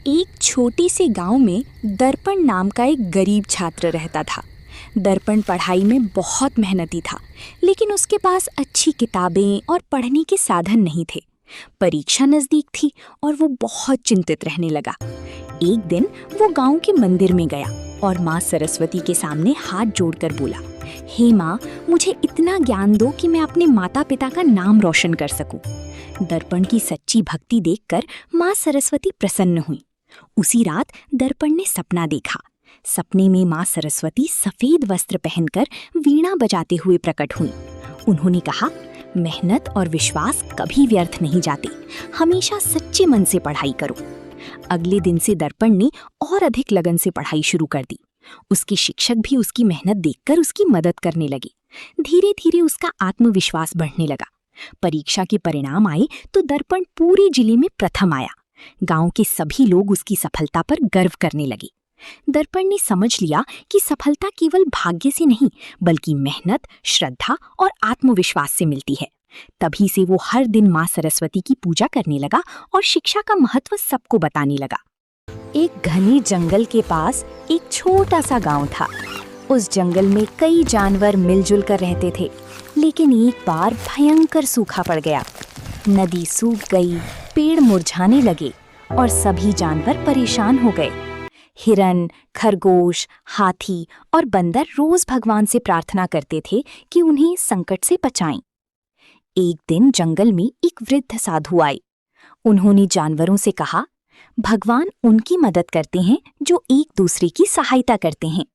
एक छोटे से गांव में दर्पण नाम का एक गरीब छात्र रहता था। दर्पण पढ़ाई में बहुत मेहनती था, लेकिन उसके पास अच्छी किताबें और पढ़ने के साधन नहीं थे। परीक्षा नजदीक थी और वो बहुत चिंतित रहने लगा। एक दिन वो गांव के मंदिर में गया और माँ सरस्वती के सामने हाथ जोड़कर बोला, हे माँ, मुझे इतना ज्ञान दो कि मैं अपने माता पिता का नाम रोशन कर सकूं। दर्पण की सच्ची भक्ति देखकर माँ सरस्वती प्रसन्न हुई। उसी रात दर्पण ने सपना देखा। सपने में माँ सरस्वती सफेद वस्त्र पहनकर वीणा बजाते हुए प्रकट हुई। उन्होंने कहा, मेहनत और विश्वास कभी व्यर्थ नहीं जाते, हमेशा सच्चे मन से पढ़ाई करो। अगले दिन से दर्पण ने और अधिक लगन से पढ़ाई शुरू कर दी। उसके शिक्षक भी उसकी मेहनत देखकर उसकी मदद करने लगे। धीरे धीरे उसका आत्मविश्वास बढ़ने लगा। परीक्षा के परिणाम आए तो दर्पण पूरे जिले में प्रथम आया। गांव के सभी लोग उसकी सफलता पर गर्व करने लगे। दर्पण ने समझ लिया कि सफलता केवल भाग्य से नहीं, बल्कि मेहनत, श्रद्धा और आत्मविश्वास से मिलती है। तभी से वो हर दिन माँ सरस्वती की पूजा करने लगा और शिक्षा का महत्व सबको बताने लगा। एक घने जंगल के पास एक छोटा सा गांव था। उस जंगल में कई जानवर मिलजुल कर रहते थे, लेकिन एक बार भयंकर सूखा पड़ गया। नदी सूख गई, पेड़ मुरझाने लगे और सभी जानवर परेशान हो गए। हिरन, खरगोश, हाथी और बंदर रोज भगवान से प्रार्थना करते थे कि उन्हें संकट से बचाएं। एक दिन जंगल में एक वृद्ध साधु आए। उन्होंने जानवरों से कहा, भगवान उनकी मदद करते हैं जो एक दूसरे की सहायता करते हैं।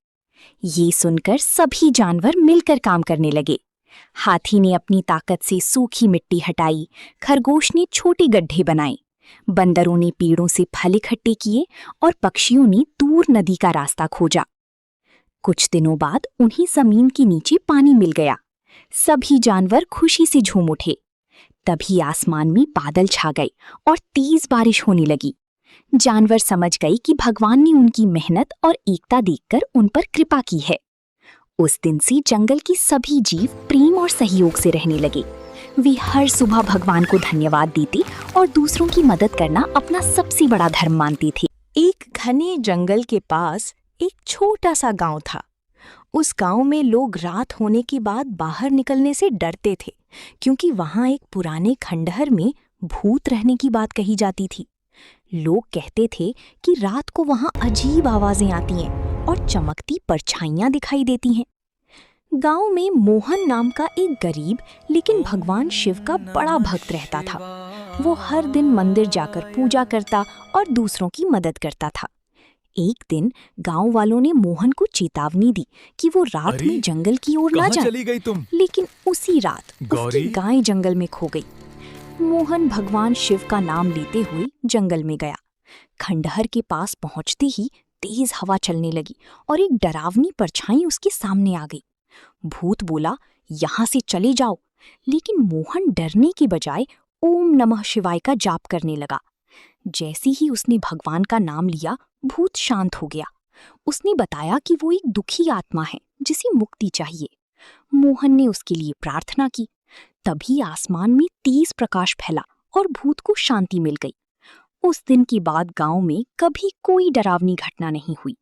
ये सुनकर सभी जानवर मिलकर काम करने लगे। हाथी ने अपनी ताकत से सूखी मिट्टी हटाई, खरगोश ने छोटे गड्ढे बनाए, बंदरों ने पेड़ों से फल इकट्ठे किए और पक्षियों ने दूर नदी का रास्ता खोजा। कुछ दिनों बाद उन्हें जमीन के नीचे पानी मिल गया। सभी जानवर खुशी से झूम उठे। तभी आसमान में बादल छा गए और तेज बारिश होने लगी। जानवर समझ गए कि भगवान ने उनकी मेहनत और एकता देखकर उन पर कृपा की है। उस दिन से जंगल के सभी जीव प्रेम और सहयोग से रहने लगे। वे हर सुबह भगवान को धन्यवाद देते और दूसरों की मदद करना अपना सबसे बड़ा धर्म मानते थे। एक घने जंगल के पास एक छोटा सा गांव था। उस गांव में लोग रात होने के बाद बाहर निकलने से डरते थे, क्योंकि वहां एक पुराने खंडहर में भूत रहने की बात कही जाती थी। लोग कहते थे कि रात को वहां अजीब आवाजें आती हैं और चमकती परछाइयां दिखाई देती हैं। गांव में मोहन नाम का एक गरीब लेकिन भगवान शिव का बड़ा भक्त रहता था। वो हर दिन मंदिर जाकर पूजा करता और दूसरों की मदद करता था। एक दिन गांव वालों ने मोहन को चेतावनी दी कि वो रात में जंगल की ओर ना जाए। चली गई तुम? लेकिन उसी रात उसकी गाय जंगल में खो गई। मोहन भगवान शिव का नाम लेते हुए जंगल में गया। खंडहर के पास पहुंचते ही तेज हवा चलने लगी और एक डरावनी परछाई उसके सामने आ गई। भूत बोला, यहाँ से चले जाओ, लेकिन मोहन डरने के बजाय ओम नमः शिवाय का जाप करने लगा। जैसे ही उसने भगवान का नाम लिया, भूत शांत हो गया। उसने बताया कि वो एक दुखी आत्मा है जिसे मुक्ति चाहिए। मोहन ने उसके लिए प्रार्थना की। तभी आसमान में तेज प्रकाश फैला और भूत को शांति मिल गई। उस दिन के बाद गांव में कभी कोई डरावनी घटना नहीं हुई।